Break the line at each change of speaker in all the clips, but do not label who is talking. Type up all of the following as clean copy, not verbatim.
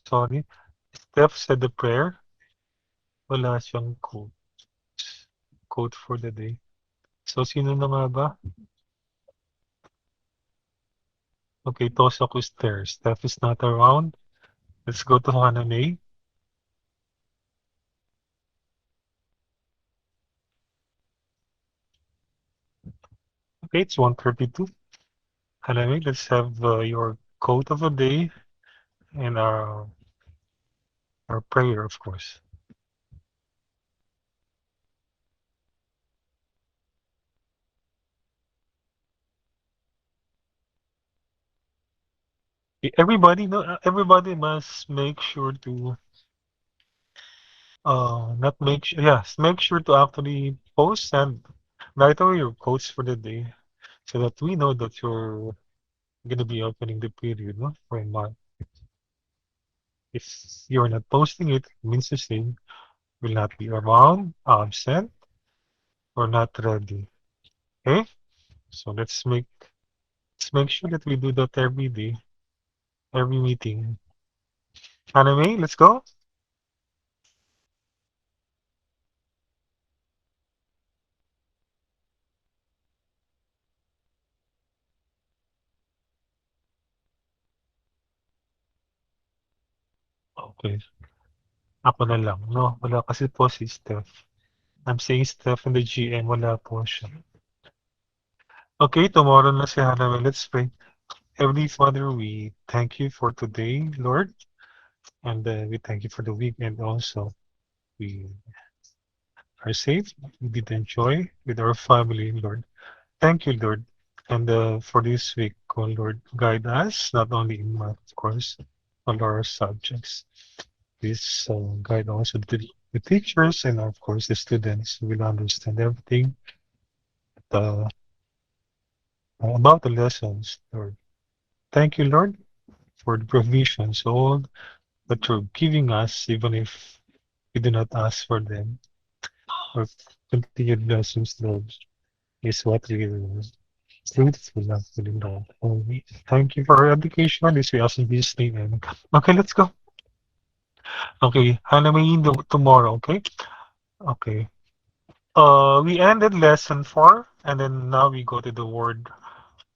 Sorry. Steph said the prayer. Wala siyang quote for the day. So, sino na nga ba? Okay, Tosok is there. Steph is not around. Let's go to Hana May. Okay, it's 1:32. Hana May, let's have your quote of the day and our prayer, of course. Everybody, no, everybody must make sure to not make sure, yes, make sure to actually post and write away your quotes for the day so that we know that you're gonna be opening the period, no, for a month. If you're not posting it, it means the same. Will not be around, absent, or not ready. Okay? So let's make sure that we do that every day, every meeting. Anime, let's go. Okay. Ako na lang, no? Wala kasi po si Steph. I'm saying Steph and the GM, wala po siya. Okay, tomorrow na si Hannah. Let's pray. Heavenly Father, we thank you for today, Lord, and we thank you for the weekend also. We are safe. We did enjoy with our family, Lord. Thank you, Lord. And for this week, oh Lord, guide us, not only in math, of course, all our subjects. Please guide also the teachers and, of course, the students who will understand everything uh, about the lessons, Lord. Thank you, Lord, for the provisions, all that you're giving us, even if we do not ask for them. Or continued blessings, Lord, is what we are fruitful of within Lord. Only thank you for our education. This we ask in Jesus' name. Amen. Okay, let's go. Okay, Halloween tomorrow. Okay. Okay. We ended lesson 4, and then now we go to the word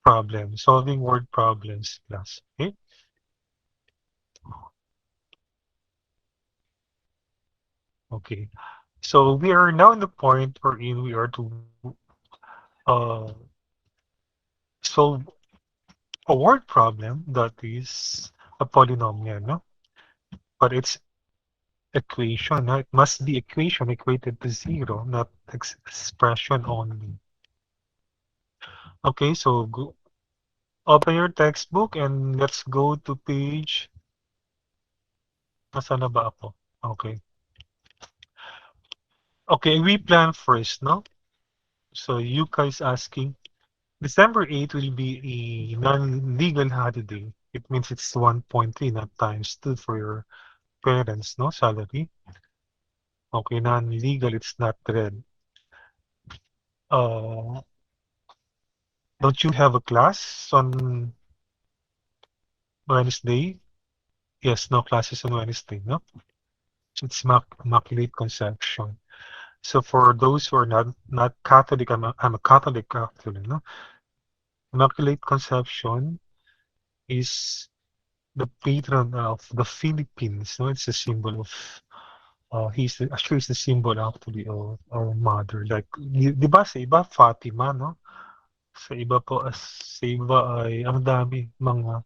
problem, solving word problems class. Okay. Okay. So we are now in the point wherein we are to uh, solve a word problem that is a polynomial, no? But it's equation, no? It must be equation equated to 0, not expression only. Okay, so open your textbook and let's go to page. Nasaan na ba ako? Okay. Okay, we plan first, no? So you guys asking, December 8 will be a non-legal holiday. It means it's 1.3, not times 2 for your parents, no? Salary. Okay, non-legal, it's not red. Uh, don't you have a class on Wednesday? Yes, no classes on Wednesday, no? It's Immaculate Conception. So for those who are not Catholic, I'm a Catholic actually, no? Immaculate Conception is the patron of the Philippines, no? It's a symbol of actually it's the symbol actually of our mother. Like, di ba sa iba Fatima, no? Sa iba po sa iba ay ang dami mga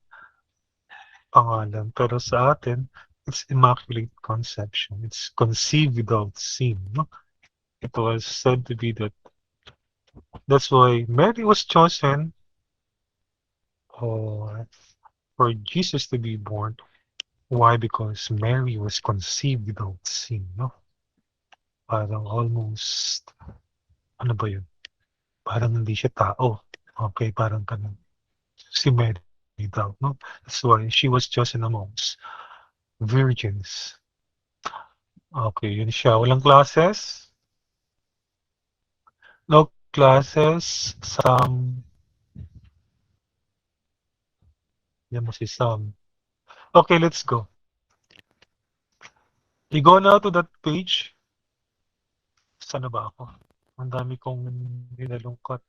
pangalan. Pero sa atin, it's Immaculate Conception. It's conceived without sin, no? It was said to be that's why Mary was chosen uh, for Jesus to be born. Why? Because Mary was conceived without sin, no? Parang almost, ano ba yun? Parang hindi siya tao. Okay, parang ganun. Si Mary daw, no? That's why she was chosen amongst virgins. Okay, yun siya. Walang classes? No classes. Yan mo si Sam. Okay, let's go. You go now to that page. Saan na ba ako? Ang dami kong nilalungkot.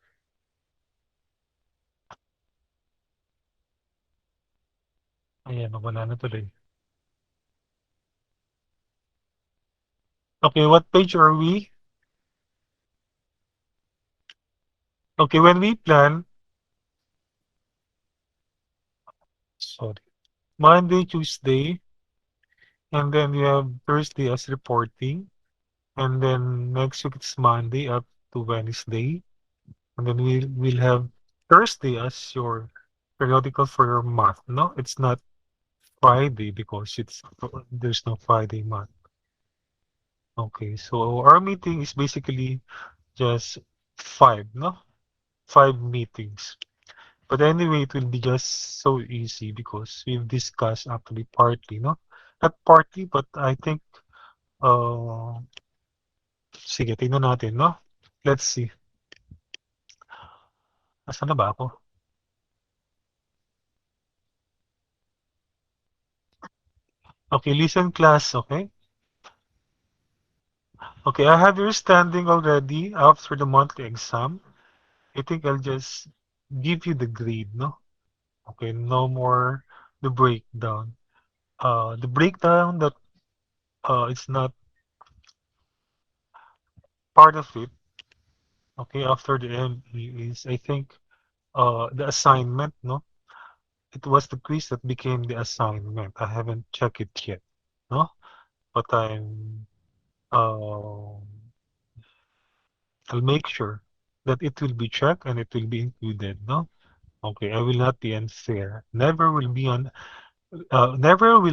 Ayan, wala na tuloy. Okay, what page are we? Okay, when we plan, sorry, Monday, Tuesday, and then we have Thursday as reporting, and then next week it's Monday up to Wednesday, and then we'll have Thursday as your periodical for your month. No, it's not Friday because it's there's no Friday month. Okay, so our meeting is basically just five, no? Five meetings. But anyway, it will be just so easy because we've discussed actually partly, no? Not partly, but I think, uh, sige, tingnan natin, no? Let's see. Asan na ba ako? Okay, listen class, okay? Okay, I have your standing already after the monthly exam. I think I'll just give you the grade, no? Okay, no more the breakdown. The breakdown that it's not part of it, okay, after the ME is, I think, the assignment, no? It was the quiz that became the assignment. I haven't checked it yet, no? But uh, I'll make sure that it will be checked and it will be included, no? Okay, I will not be unfair. Never will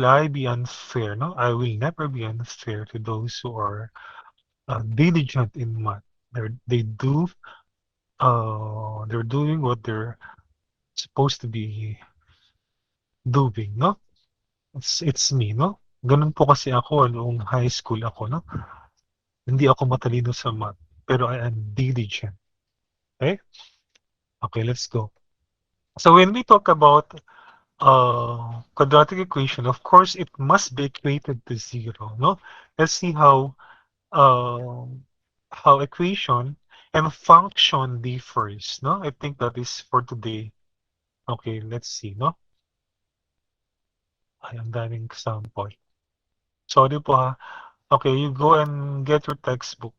I be unfair, no? I will never be unfair to those who are diligent in math. They do, they're doing what they're supposed to be doing, no? It's me, no? Ganun po kasi ako noong high school ako, no? Hindi ako matalino sa math, pero I am diligent. Okay? Okay, let's go. So when we talk about quadratic equation, of course, it must be equated to zero, no? Let's see uh, how equation and function differs, no? I think that is for today. Okay, let's see, no? Ay, ang daming sample. Sorry po ha. Okay, you go and get your textbook.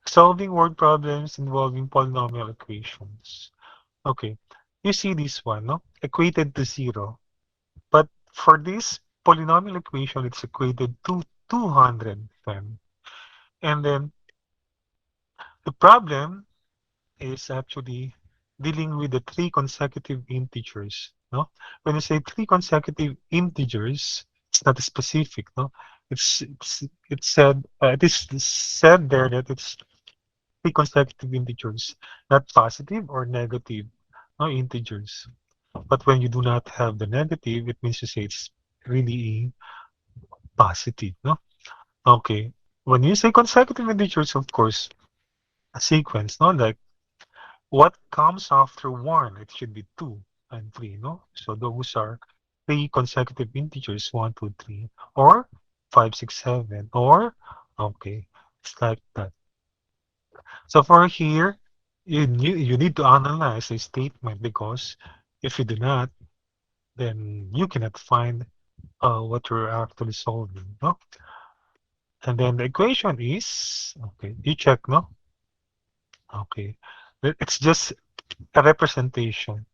Solving word problems involving polynomial equations. Okay, you see this one, no? Equated to zero. But for this polynomial equation, it's equated to 210. And then the problem is actually dealing with the three consecutive integers, no? When you say three consecutive integers, it's not specific, no? It is said there that it's three consecutive integers, not positive or negative, no integers. But when you do not have the negative, it means to say it's really positive, no? Okay. When you say consecutive integers, of course, a sequence, no? Like what comes after one? It should be two and three, no? So those are three consecutive integers, one, two, three, or five, six, seven, or okay, it's like that. So for here, you need to analyze a statement because if you do not, then you cannot find what you're actually solving, no? And then the equation is, okay, you check, no? Okay. It's just a representation.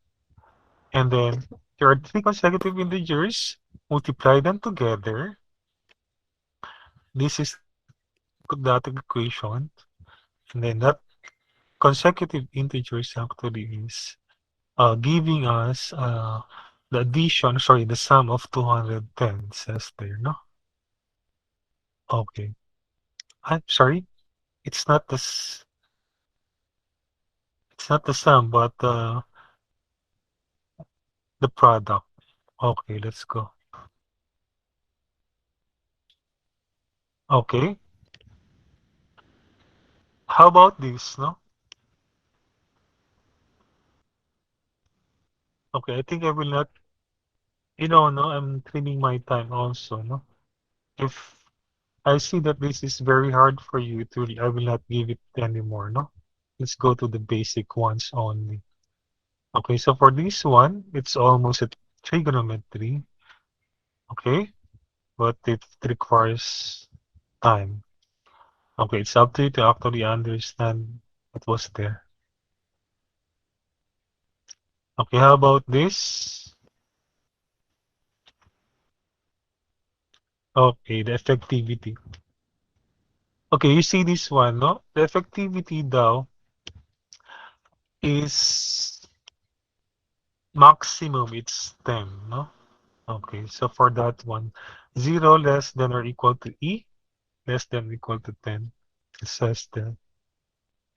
And then there are three consecutive integers, multiply them together. This is that equation. And then that consecutive integers actually is giving us the addition, sorry, the sum of 210, it says there, no? Okay. I'm sorry, it's not it's not the sum, but the product. Okay, let's go. Okay. How about this, no? Okay, I think I will not, no, I'm trimming my time also, no? If I see that this is very hard for you to, I will not give it anymore, no? Let's go to the basic ones only. Okay, so for this one, it's almost a trigonometry, okay? But it requires time. Okay, it's up to you to actually understand what was there. Okay, how about this? Okay, the effectivity. Okay, you see this one, no? The effectivity daw is maximum, it's 10, no? Okay, so for that one, 0 less than or equal to E, less than or equal to 10. It says there.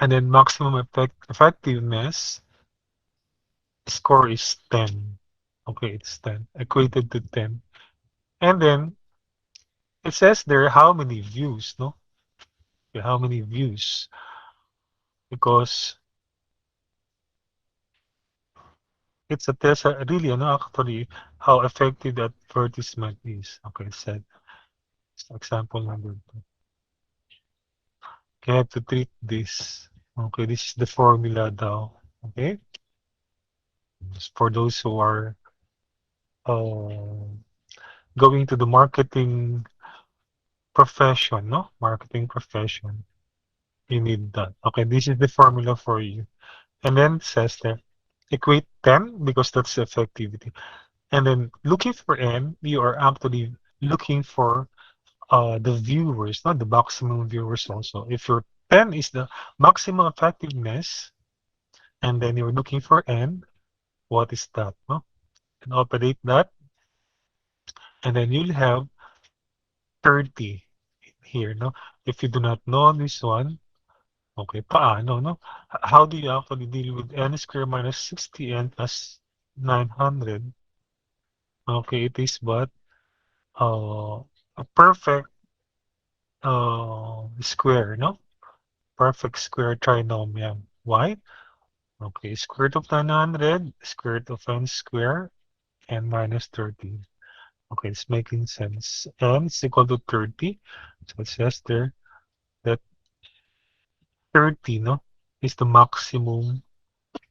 And then maximum effectiveness score is 10. Okay, it's 10, equated to 10. And then it says there how many views, no? Okay, how many views? Because it's a test, really, no, actually, how effective the advertisement is. Okay, it said, example number 2. Okay, I have to treat this. Okay, this is the formula daw. Okay, for those who are uh, going to the marketing profession, no? Marketing profession. You need that. Okay, this is the formula for you. And then it says there, equate 10 because that's the effectivity. And then looking for N, you are actually looking for the viewers, not the maximum viewers also. If your 10 is the maximum effectiveness, and then you're looking for N, what is that? No? And operate that, and then you'll have 30 here. No? If you do not know this one, okay, paano, no? How do you actually deal with N squared minus 60N plus 900? Okay, it is but a perfect square, no? Perfect square trinomial. Why? Okay, square root of 900, square root of n square, and minus 30. Okay, it's making sense. N is equal to 30. So it says there that 30, no, is the maximum.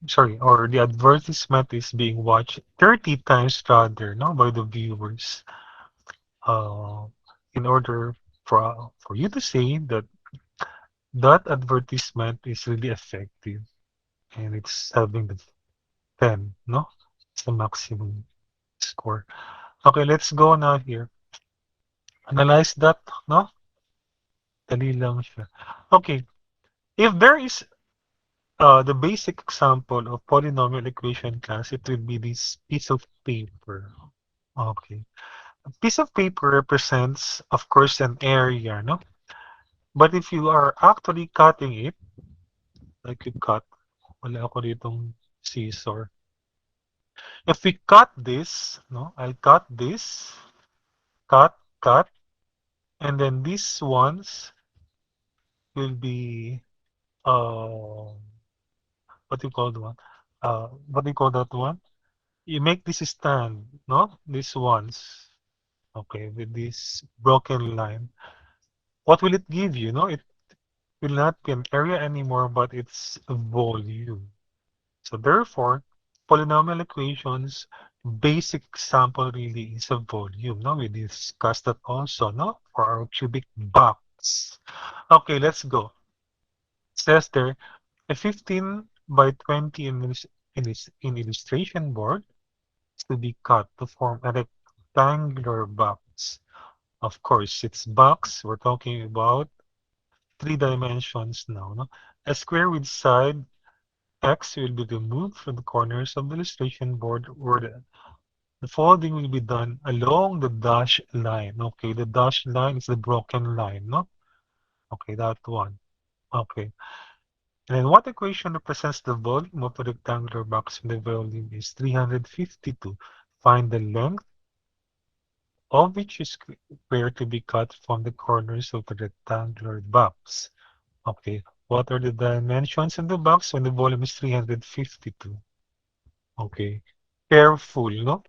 Sorry, or the advertisement is being watched 30 times rather, no, by the viewers. Uh, in order for you to say that that advertisement is really effective and it's having the 10, no? It's the maximum score. Okay, let's go now here. Analyze that, no? Dali lang siya. Okay, if there is the basic example of polynomial equation class, it will be this piece of paper. Okay. A piece of paper represents, of course, an area, no? But if you are actually cutting it, like you cut, wala ako ditong scissor. If we cut this, no, I'll cut this, cut, cut, and then these ones will be what do you call the one? What do you call that one? You make this stand, no? These ones, okay, with this broken line. What will it give you? No, it will not be an area anymore, but it's a volume. So therefore, polynomial equations basic example really is a volume. No, we discussed that also, no, for our cubic box. Okay, let's go. It says there a 15 by 20 in illustration board is to be cut to form a rectangular box. Of course, it's box. We're talking about 3 dimensions now. No? A square with side X will be removed from the corners of the illustration board where the folding will be done along the dashed line. Okay, the dashed line is the broken line, no? Okay, that one. Okay. And then what equation represents the volume of a rectangular box when the volume is 352? Find the length of each square to be cut from the corners of the rectangular box. Okay, what are the dimensions of the box when the volume is 352? Okay, careful, no?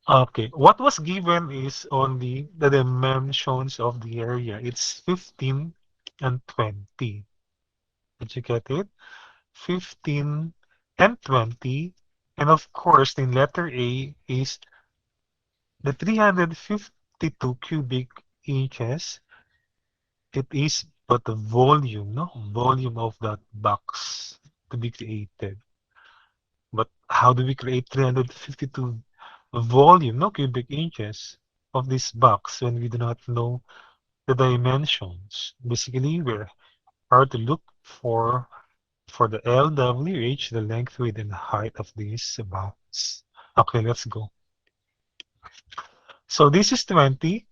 Okay, what was given is only the dimensions of the area. It's 15 and 20. Did you get it? 15 and 20. And of course, in letter A is the 352 cubic inches. It is but the volume, no? Volume of that box to be created. But how do we create 352 volume, no cubic inches of this box when we do not know the dimensions? Basically, we're hard to look for the LWH, the length, width, and height of this box. Okay, let's go. So this is 20,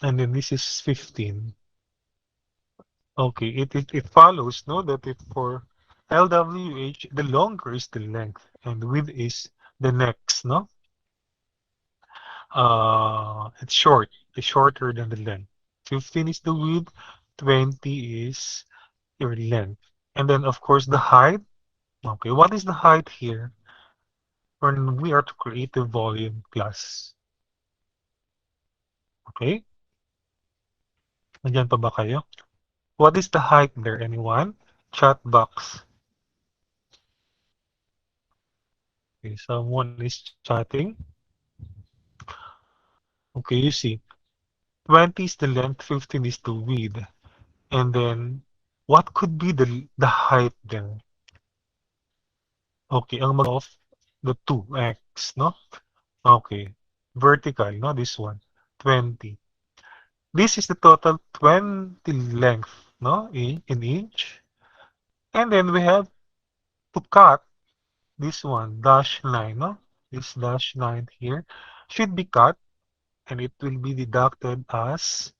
and then this is 15. Okay, it follows, no, that if for LWH, the longer is the length, and width is the next, no? It's short. It's shorter than the length. 15 is the width, 20 is your length. And then, of course, the height. Okay, what is the height here? When we are to create the volume class. Okay? Nandiyan pa ba kayo? What is the height there, anyone? Chat box. Okay, someone is chatting. Okay, you see. 20 is the length, 15 is the width. And then, what could be the height there? Okay, ang of the 2x, no? Okay. Vertical, no? This one. 20. This is the total 20 length, no? In inch. And then we have to cut this one, dash line, no? This dash line here should be cut and it will be deducted as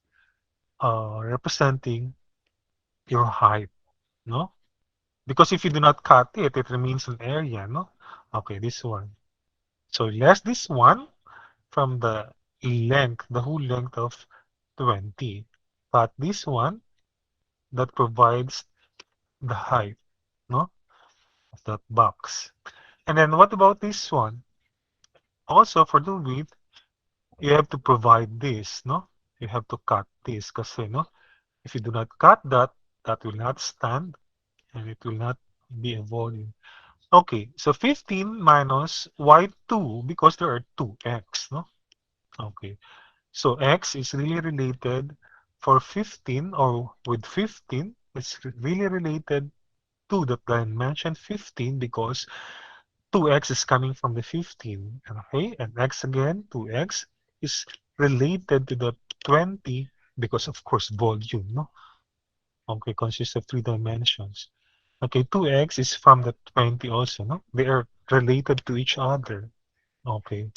representing your height, no? Because if you do not cut it, it remains an area, no? Okay, this one. So less this one from the length, the whole length of 20. But this one that provides the height, no, of that box. And then what about this one? Also for the width, you have to provide this, no? You have to cut this kasi, no? If you do not cut that, that will not stand and it will not be a volume. Okay, so 15 minus y2 because there are two x, no? Okay. So x is really related for 15 or with 15, it's really related to the dimension 15 because 2x is coming from the 15. Okay, and x again, 2x is related to the 20 because of course volume, no? Okay, consists of three dimensions. Okay, 2x is from the 20 also, no? They are related to each other. Okay.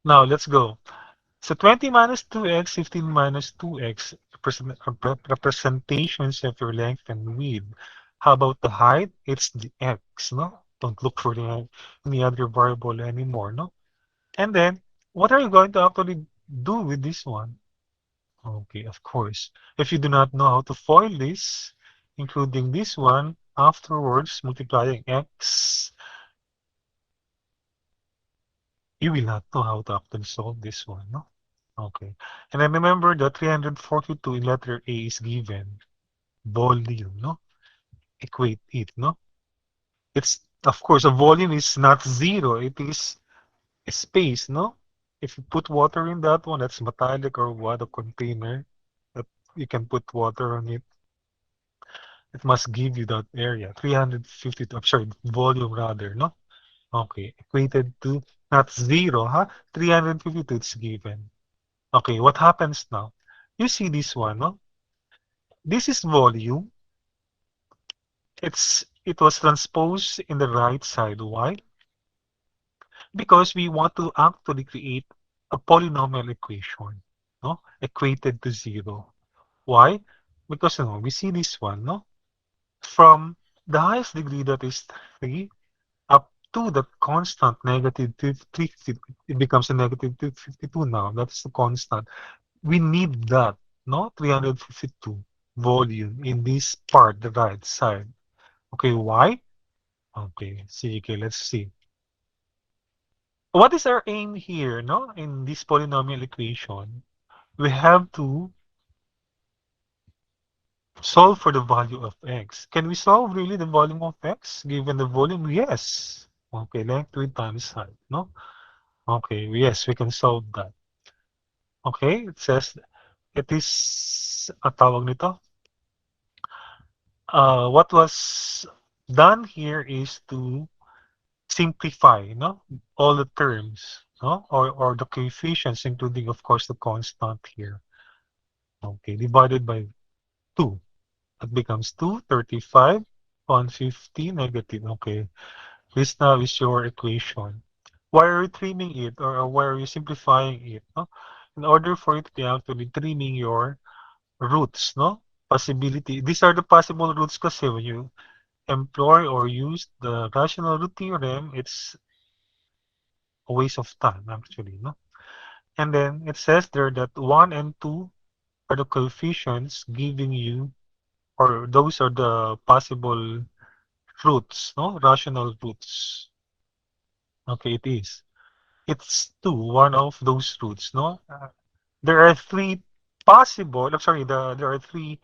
Now let's go. So 20 minus 2x, 15 minus 2x, representations of your length and width. How about the height? It's the x, no? Don't look for any other variable anymore, no? And then, what are you going to actually do with this one? Okay, of course. If you do not know how to FOIL this, including this one, afterwards multiplying x, you will not know how to actually solve this one, no? Okay. And then remember that 342 in letter A is given. Volume, no? Equate it, no? It's, of course, a volume is not zero. It is a space, no? If you put water in that one, that's metallic or what, a container that you can put water on it. It must give you that area. 352, I'm sorry, volume rather, no? Okay. Equated to not zero, huh? 352 is given. Okay, what happens now? You see this one, no? This is volume. It was transposed in the right side. Why? Because we want to actually create a polynomial equation, no? Equated to zero. Why? Because we see this one, no? From the highest degree that is 3 up to the constant negative 350, it becomes a negative 252 now. That's the constant. We need that, no? 352 volume in this part, the right side. Okay, why? Okay, sige, let's see. What is our aim here, no? In this polynomial equation, we have to solve for the value of x. Can we solve really the volume of x given the volume? Yes. Okay, length with times height, no? Okay, yes, we can solve that. Okay, it says it is a tawag nito. What was done here is to simplify, no? All the terms, no? Or the coefficients, including, of course, the constant here. Okay, divided by 2. That becomes 235, 150 negative. Okay, this now is your equation. Why are you trimming it, or why are you simplifying it? No? In order for it to be actually trimming your roots, no? Possibility. These are the possible roots kasi when you employ or use the rational root theorem, it's a waste of time actually, no? And then it says there that 1 and 2 are the coefficients giving you, or those are the possible roots, no? Rational roots. Okay, it is. It's 2, one of those roots, no? There are three possible, I'm sorry, there are three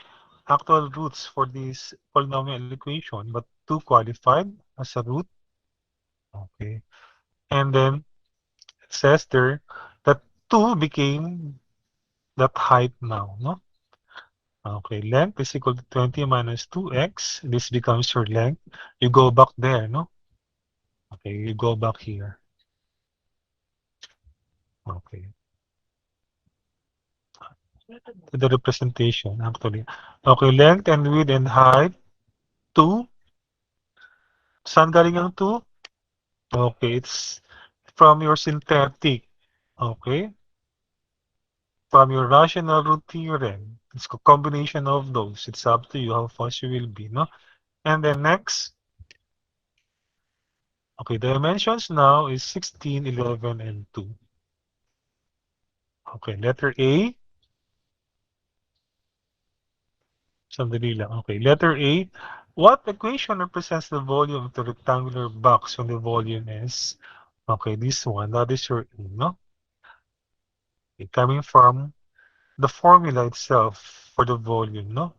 actual roots for this polynomial equation, but 2 qualified as a root. Okay. And then it says there that 2 became that height now, no? Okay, length is equal to 20 minus 2x. This becomes your length. You go back there, no? Okay, you go back here. Okay. To the representation, actually. Okay, length and width and height. 2. Saan galing ang 2? Okay, it's from your synthetic. Okay? From your rational root theorem. It's a combination of those. It's up to you how fast you will be, no? And then next, okay, the dimensions now is 16, 11, and 2. Okay, letter A. Sandali lang. Okay, letter A. What equation represents the volume of the rectangular box when the volume is, okay, this one, that is your A, no? Okay, coming from the formula itself for the volume, no?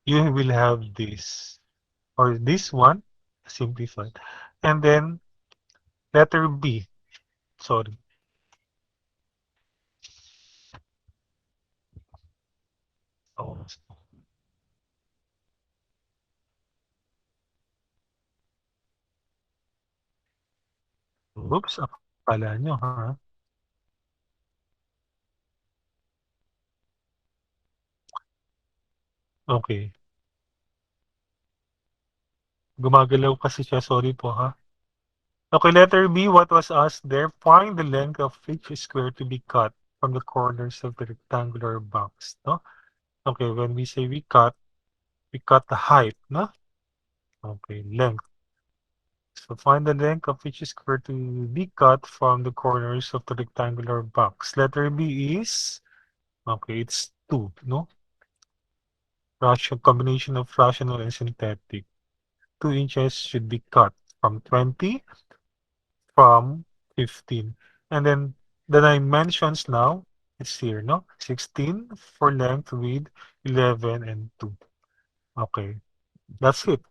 You will have this, or this one, simplified. And then letter B, sorry. Oh, oops, akala nyo, ha? Okay. Gumagalaw kasi siya, sorry po, ha? Okay, letter B, what was asked there? Find the length of each square to be cut from the corners of the rectangular box, no? Okay, when we say we cut the height, no? Okay, length. So find the length of each square to be cut from the corners of the rectangular box. Letter B is, okay, it's 2, no? Combination of rational and synthetic. 2 inches should be cut from 20, from 15. And then the dimensions now, it's here, no? 16 for length, width, 11, and 2. Okay, that's it.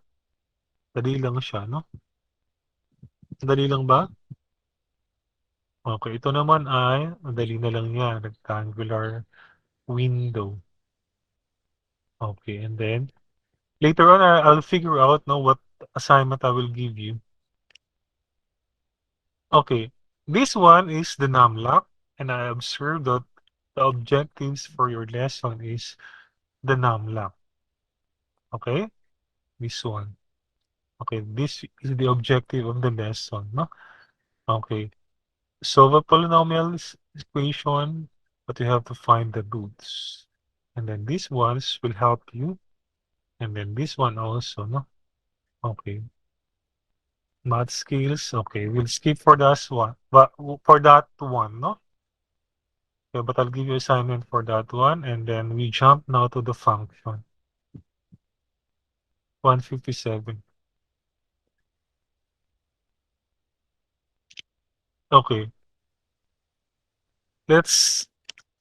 Dali lang siya, no? Dali lang ba? Okay, ito naman ay, madali na lang yan, rectangular window. Okay, and then, later on, I'll figure out, no, what assignment I will give you. Okay, this one is the NumLock, and I observed that the objectives for your lesson is the NumLock. Okay, this one. Okay, this is the objective of the lesson, no? Okay, solve a polynomial equation, but you have to find the roots. And then these ones will help you. And then this one also, no? Okay. Math skills. Okay, we'll skip for that one. But for that one, no? Okay, but I'll give you assignment for that one. And then we jump now to the function. 157. Okay, let's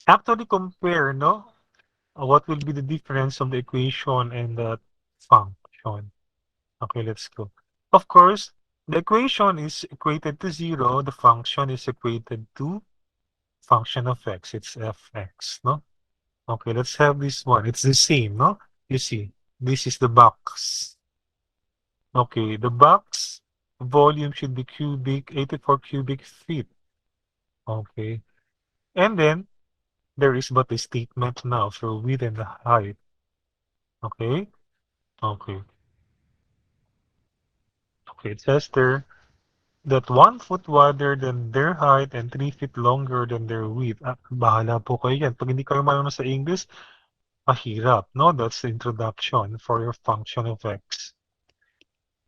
actually compare, no? What will be the difference of the equation and the function? Okay, let's go. Of course, the equation is equated to 0. The function is equated to function of x. It's fx, no? Okay, let's have this one. It's the same, no? You see, this is the box. Okay, the box volume should be cubic, 84 cubic feet. Okay, and then there is but a statement now for width and the height. Okay, okay, okay. It says there that 1 foot wider than their height and 3 feet longer than their width. Ah, bahala po kayo yan. Pag hindi kayo marunong sa English, mahirap, no? That's the introduction for your function of x.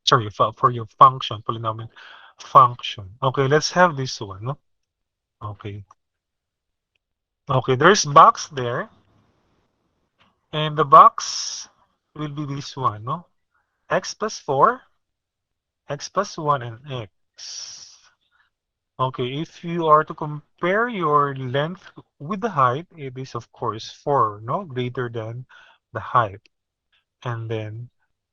Sorry, for your function, polynomial function. Okay, let's have this one, no? Okay. Okay, there's box there, and the box will be this one, no? X plus 4, x plus 1, and x. Okay, if you are to compare your length with the height, it is of course 4, no? Greater than the height. And then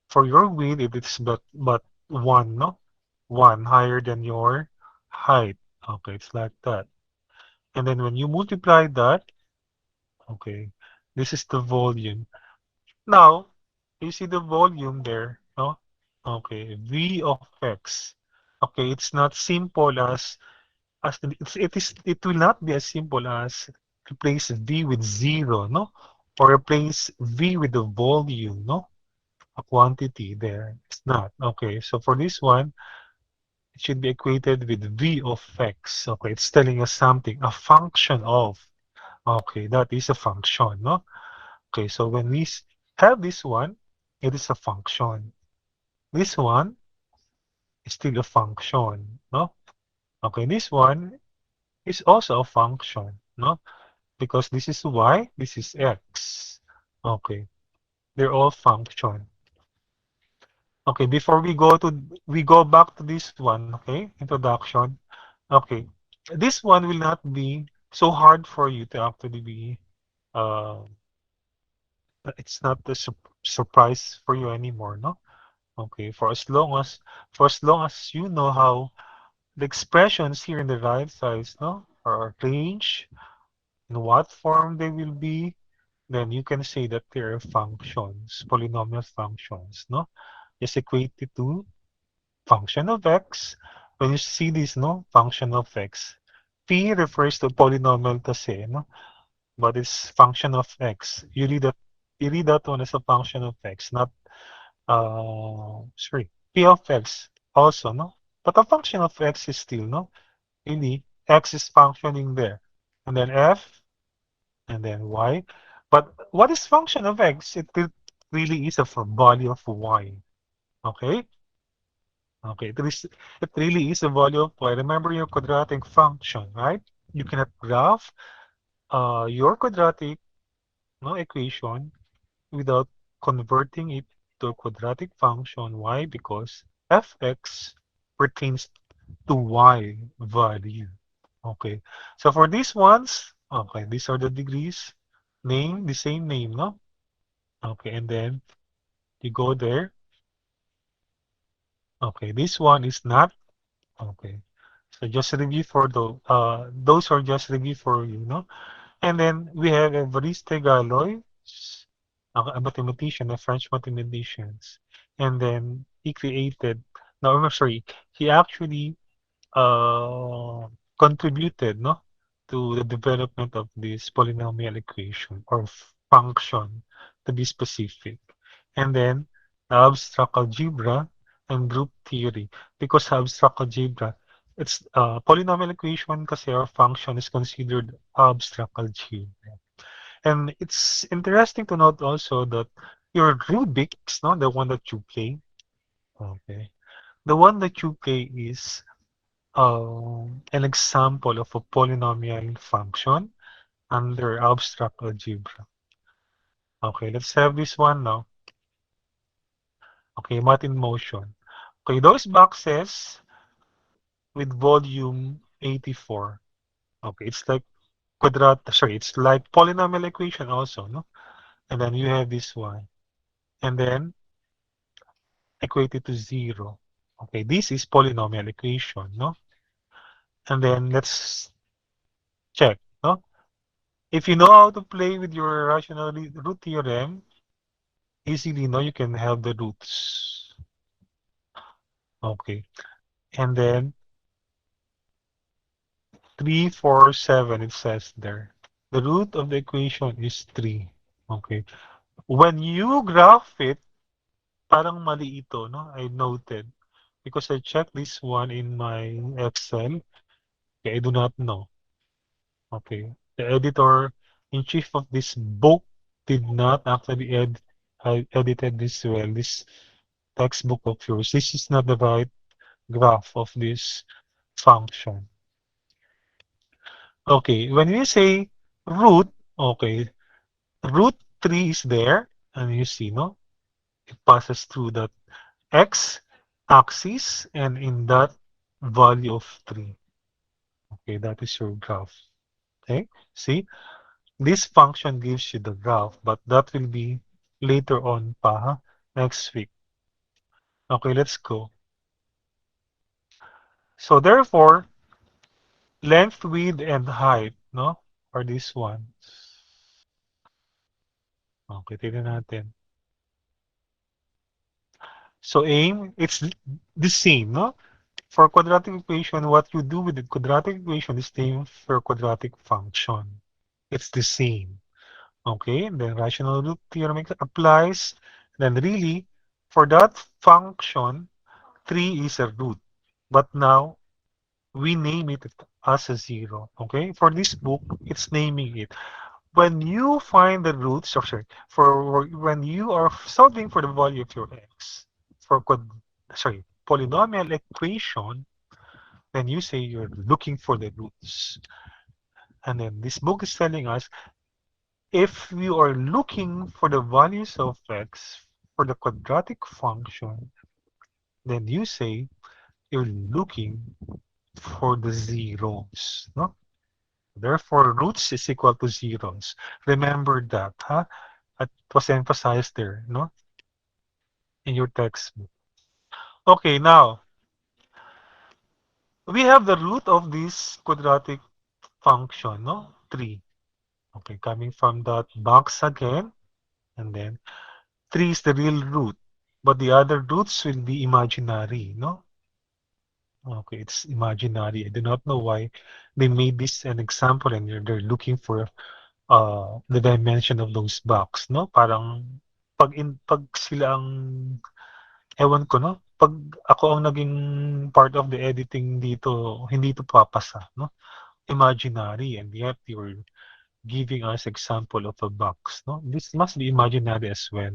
for your width, it is but 1, no? 1 higher than your height. Okay, it's like that. And then when you multiply that, okay, this is the volume. Now, you see the volume there, no? Okay, V of x. Okay, it's not simple it will not be as simple as replace V with 0, no? Or replace V with the volume, no? A quantity there. It's not. Okay, so for this one, it should be equated with V of x. Okay, it's telling us something, a function of. Okay, that is a function, no? Okay, so when we have this one, it is a function. This one is still a function, no? Okay, this one is also a function, no? Because this is y, this is x. Okay, they're all function. Okay, before we go back to this one, okay, introduction. Okay, this one will not be so hard for you to actually be, uh, it's not the surprise for you anymore, no? Okay, for as long as you know how the expressions here in the right side, no, are arranged, in what form they will be, then you can say that they are functions, polynomial functions, no? Just equate it to function of x. When you see this, no, function of x, p refers to polynomial kasi, no? But it's function of x. You read that one as a function of x, not sorry, p of x also, no? But a function of x is still, no? Really, x is functioning there. And then f, and then y. But what is function of x? Really is a body of y. Okay? Okay, it really is a value of y. Remember your quadratic function, right? You cannot graph your quadratic, no, equation without converting it to a quadratic function. Why? Because fx pertains to y value. Okay, so for these ones, okay, these are the degrees. Name, the same name, no? Okay, and then you go there. Okay, this one is not. Okay. So just review for those are just review for you, no? And then we have Evariste Galoy, a mathematician, a French mathematician. And then he created, no, I'm sorry, he actually uh, contributed, no, to the development of this polynomial equation or function, to be specific. And then the abstract algebra and group theory. Because abstract algebra, it's polynomial equation kasi our function is considered abstract algebra. And it's interesting to note also that your Rubik's, no, the one that you play, okay, the one that you play is an example of a polynomial function under abstract algebra. Okay, let's have this one now. Okay, math in motion. Okay, those boxes with volume 84. Okay, it's like it's like polynomial equation also, no? And then you have this one. And then equate it to 0. Okay, this is polynomial equation, no? And then let's check, no? If you know how to play with your rational root theorem, easily, no, you can have the roots. Okay, and then 3, 4, 7, it says there. The root of the equation is 3. Okay. When you graph it, parang mali ito, no? I noted. Because I checked this one in my Excel. Okay, I do not know. Okay. The editor-in-chief of this book did not actually edited this well, this textbook of yours. This is not the right graph of this function. Okay, when you say root, okay, root 3 is there, and you see, no? It passes through that x axis and in that value of 3. Okay, that is your graph. Okay, see? This function gives you the graph, but that will be later on pa, huh? Next week. Okay, let's go. So therefore, length, width, and height, no? Are these ones. Okay, tignan natin. So aim, it's the same, no? For quadratic equation, what you do with the quadratic equation is same for quadratic function. It's the same. Okay, the rational root theorem applies. Then really, for that function, 3 is a root. But now, we name it as a 0. Okay, for this book, it's naming it. When you find the roots, or sorry, for when you are solving for the value of your x, for polynomial equation, then you say you're looking for the roots. And then this book is telling us if we are looking for the values of x for the quadratic function, then you say you're looking for the zeros, no? Therefore, roots is equal to zeros. Remember that, huh? It was emphasized there, no? In your textbook. Okay, now, we have the root of this quadratic function, no? 3. Okay, coming from that box again, and then 3 is the real root, but the other roots will be imaginary, no? Okay, it's imaginary. I do not know why they made this an example and they're looking for the dimension of those box, no? Parang pag sila ang ewan ko, no? Pag ako ang naging part of the editing dito, hindi ito papasa, no? Imaginary, and yet you're giving us example of a box, no? This must be imaginary as well.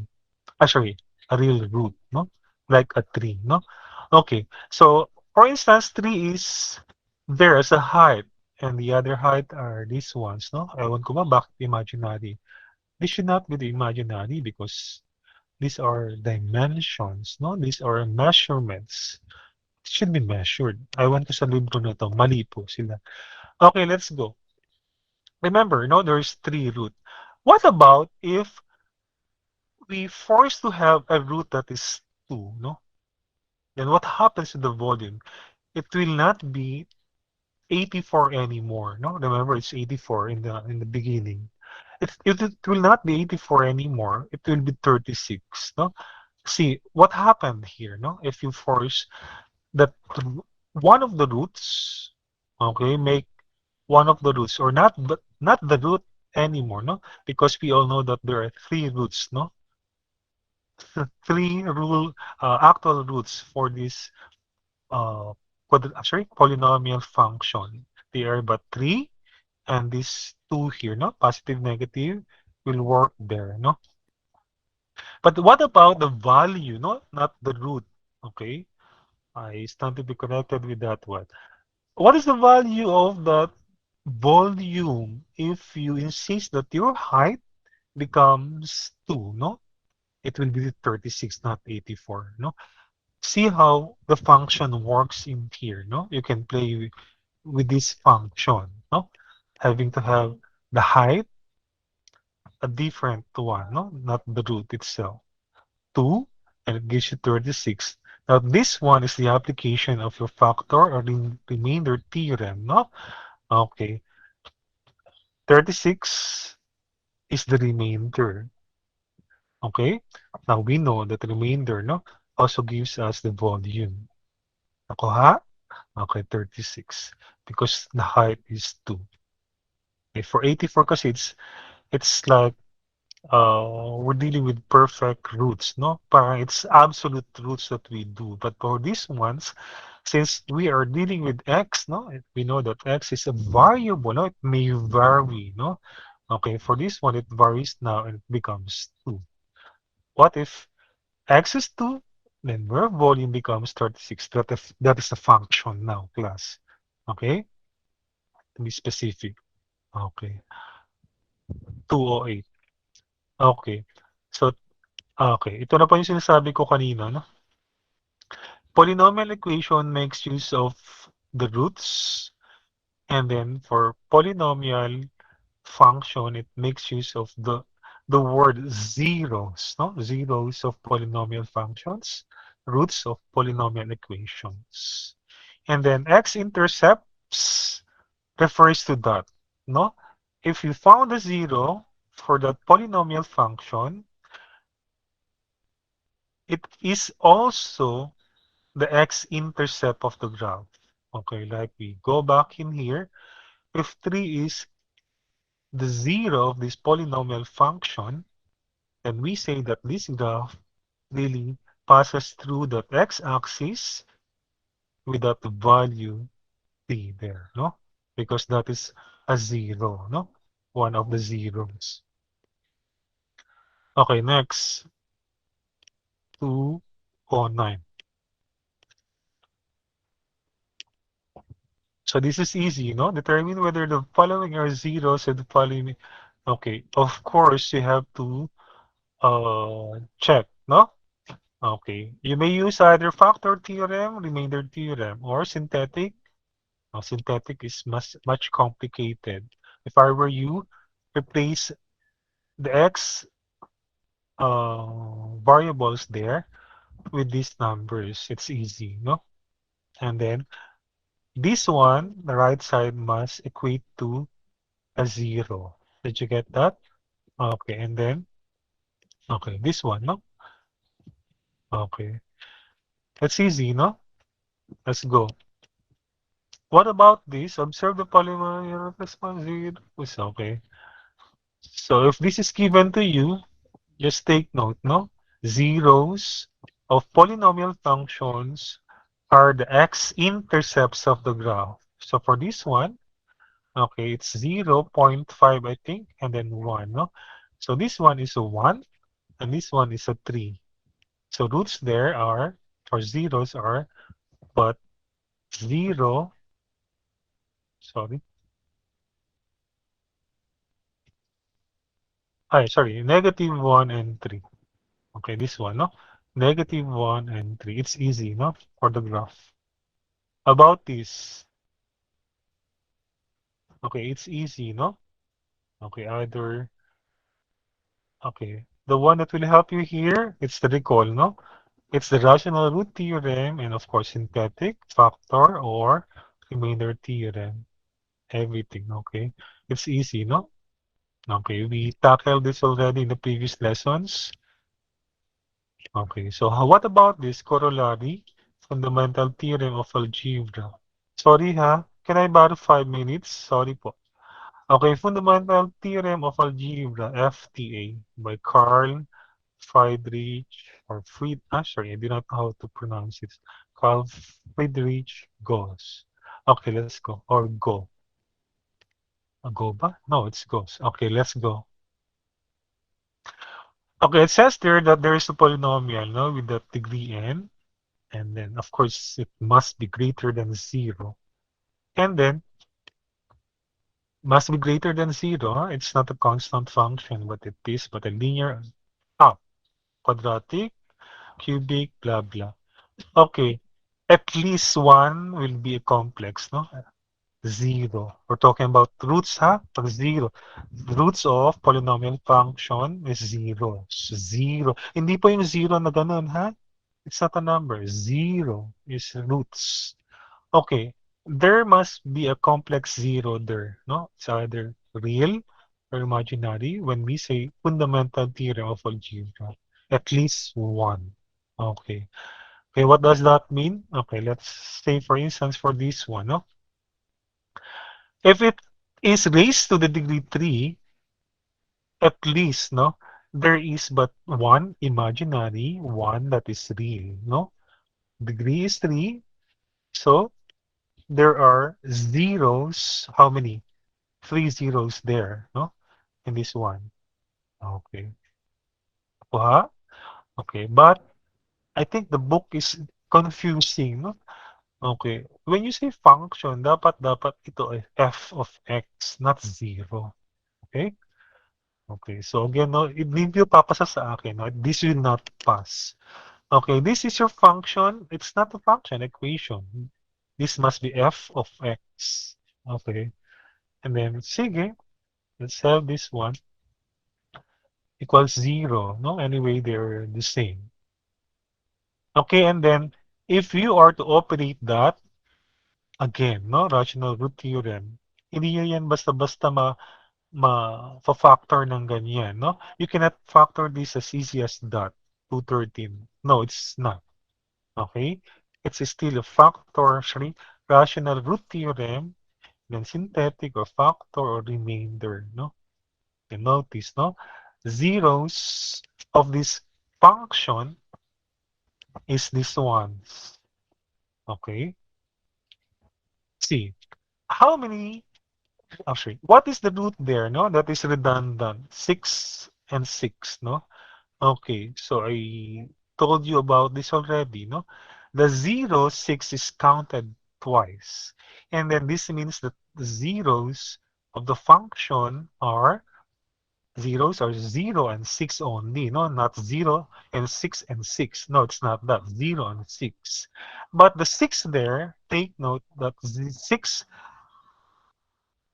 Sorry, a real root, no? Like a tree, no? Okay, so for instance, 3 is there as a height, and the other height are these ones, no? Ewan ko ba bakit imaginary? This should not be the imaginary because these are dimensions, no? These are measurements. It should be measured. Ewan ko sa libro na to, mali po sila. Okay, let's go. Remember, no, there's 3 root. What about if we force to have a root that is 2, no? Then what happens to the volume? It will not be 84 anymore, no? Remember, it's 84 in the beginning. It will not be 84 anymore. It will be 36, no? See, what happened here, no? If you force that one of the roots, okay, make one of the roots, or not, but not the root anymore, no? Because we all know that there are 3 roots, no? 3 actual roots for this polynomial function. They are but 3, and these 2 here, no? Positive, negative will work there, no? But what about the value, no? Not the root, okay? I stand to be connected with that one. What is the value of that volume if you insist that your height becomes 2, no? It will be 36, not 84, no? See how the function works in here, no? You can play with this function, no? Having to have the height a different one, no? Not the root itself. 2, and it gives you 36. Now, this one is the application of your factor or remainder theorem, no? Okay, 36 is the remainder. Okay, now we know that the remainder, no, also gives us the volume. Nakuha? Okay, 36. Because the height is 2. Okay, for 84 kasi it's like we're dealing with perfect roots, no? Parang it's absolute roots that we do. But for these ones, since we are dealing with x, no, we know that x is a variable, no? It may vary, no? Okay, for this one, it varies now and it becomes 2. What if x is 2? Then where volume becomes 36. That is a function now, class. Okay? To be specific. Okay. 208. Okay. So, okay. Ito na po yung sinasabi ko kanina, no? Polynomial equation makes use of the roots, and then for polynomial function, it makes use of the word zeros, no? Zeros of polynomial functions, roots of polynomial equations. And then x-intercepts refers to that, no? If you found a zero for that polynomial function, it is also the x-intercept of the graph. Okay, like we go back in here. If 3 is the zero of this polynomial function, then we say that this graph really passes through the x-axis without the value 3 there, no? Because that is a zero, no? One of the zeros. Okay, next. 209. So this is easy, no? Determine whether the following are zeros and the following. Okay, of course you have to check, no? Okay, you may use either factor theorem, remainder theorem, or synthetic. Now, synthetic is much complicated. If I were you, replace the x variables there with these numbers. It's easy, no? And then this one, the right side must equate to a zero. Did you get that? Okay, and then, okay, this one, no? Okay, that's easy, no? Let's go. What about this? Observe the polynomial response zero. It's okay. So if this is given to you, just take note, no? Zeros of polynomial functions are the x-intercepts of the graph. So for this one, okay, it's 0.5, I think, and then 1, no? So this one is a 1, and this one is a 3. So roots there are, or zeros are, but 0, sorry, sorry, negative 1 and 3. Okay, this one, no? Negative 1 and 3. It's easy, no? For the graph. About this, okay, it's easy, no? Okay, either, okay. The one that will help you here, it's the recall, no? It's the rational root theorem and of course synthetic, factor, or remainder theorem. Everything, okay? It's easy, no? Okay, we tackled this already in the previous lessons. Okay, so what about this corollary fundamental theorem of algebra? Sorry ha, can I borrow 5 minutes? Sorry po. Okay, fundamental theorem of algebra, FTA, by Carl Friedrich or sorry, I do not know how to pronounce it. Carl Friedrich Gauss. Okay, let's go. Or go. Go ba? No, it's Gauss. Okay, let's go. Okay, it says there that there is a polynomial, no, with the degree n, and then of course it must be greater than 0. And then must be greater than 0. Huh? It's not a constant function, but it is but a linear quadratic, cubic, blah blah. Okay. At least one will be a complex, no? zero. We're talking about roots, ha? Pag zero. Roots of polynomial function is zero. Zero. Hindi po yung zero na ganun, ha? It's not a number. Zero is roots. Okay. There must be a complex zero there, no? It's either real or imaginary when we say fundamental theorem of algebra. At least one. Okay. Okay, what does that mean? Okay, let's say for instance for this one, no? If it is raised to the degree 3, at least, no, there is but one imaginary, one that is real, no? Degree is 3, so there are zeros. How many? 3 zeros there, no? In this one. Okay. Huh? Okay, but I think the book is confusing, no? Okay. When you say function, dapat ito ay f of x, not 0. Okay? Okay. So again, no, hindi nyo papasa sa akin, no? This will not pass. Okay, this is your function. It's not a function equation. This must be f of x. Okay. And then, sige, let's have this one equals 0. No, anyway, they're the same. Okay, and then if you are to operate that, again, no, rational root theorem, hindi nyo yan basta-basta ma-factor ng ganyan, no? You cannot factor this as easy as that, 213. No, it's not. Okay? It's still a factor, actually, rational root theorem, then synthetic or factor or remainder, no? You notice, no? Zeros of this function is this ones. Okay? See, how many, actually, what is the root there, no? That is redundant. 6 and 6, no? Okay, so I told you about this already, no? The 0, 6 is counted twice. And then this means that the zeros of the function are zeros are 0 and 6 only, no? Not 0 and 6 and 6. No, it's not that. 0 and 6. But the 6 there, take note that the 6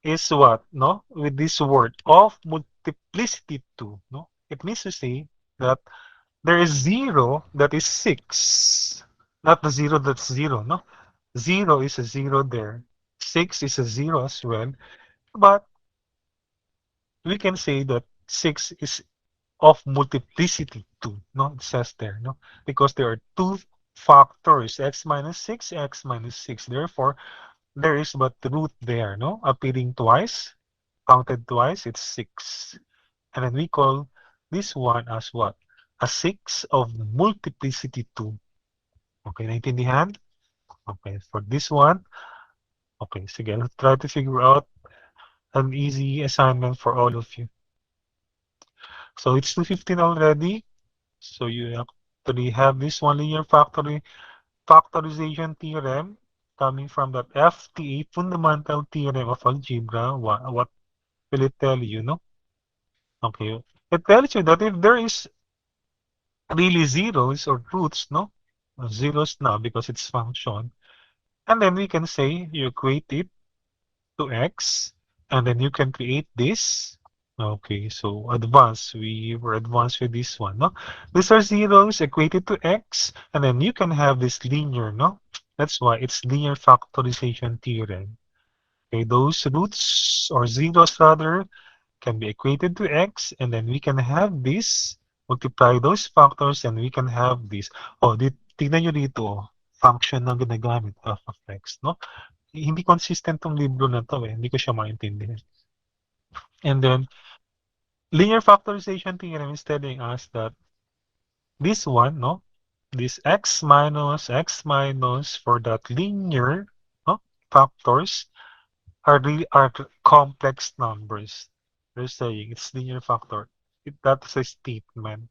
is what, no? With this word of multiplicity 2, no? It means to say that there is 0 that is 6, not the 0 that's 0, no? 0 is a 0 there. 6 is a 0 as well. But we can say that 6 is of multiplicity 2, no? It says there, no? Because there are two factors, x minus 6, x minus 6. Therefore, there is but root there, no? Appearing twice, counted twice, it's 6. And then we call this one as what? A 6 of multiplicity 2. Okay, naintindihan? Okay, for this one, okay, sige, let's try to figure out an easy assignment for all of you. So it's 2:15 already. So you actually have this one linear factorization theorem coming from that FTA, fundamental theorem of algebra. What will it tell you, no? Okay, it tells you that if there is really zeros or roots, no? Zeros now because it's function. And then we can say you equate it to x, and then you can create this. Okay, so we were advanced with this one, no? These are zeros equated to x, and then you can have this linear, no? That's why it's linear factorization theorem. Okay, those roots or zeros rather can be equated to x, and then we can have this, multiply those factors, and we can have this. Oh, tignan nyo dito, oh, function na ginagamit of x, no? Hindi consistent tong libro na to eh. Hindi ko siya maintindihan. And then, linear factorization theorem is telling us that this one, no? This x minus for that linear, no? Factors are complex numbers. They're saying it's linear factor. That's a statement.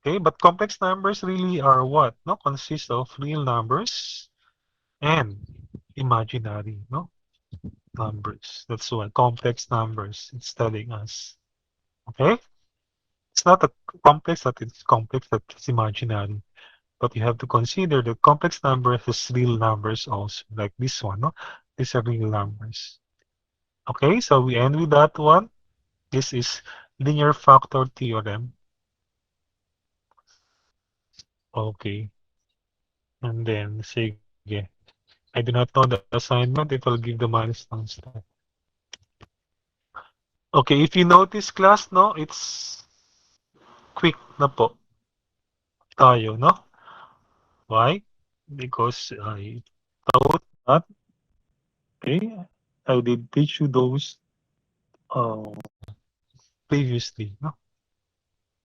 Okay, but complex numbers really are what? No, consist of real numbers and imaginary, no? Numbers. That's why complex numbers it's telling us. Okay? It's not a complex that it's complex that it's imaginary. But you have to consider the complex numbers as real numbers also, like this one, no? These are real numbers. Okay, so we end with that one. This is linear factor theorem. Okay. And then, sige. I do not know the assignment. It will give the milestones there. Okay, if you notice class, no, it's quick na po tayo, no? Why? Because I thought that, okay, I did teach you those previously, no?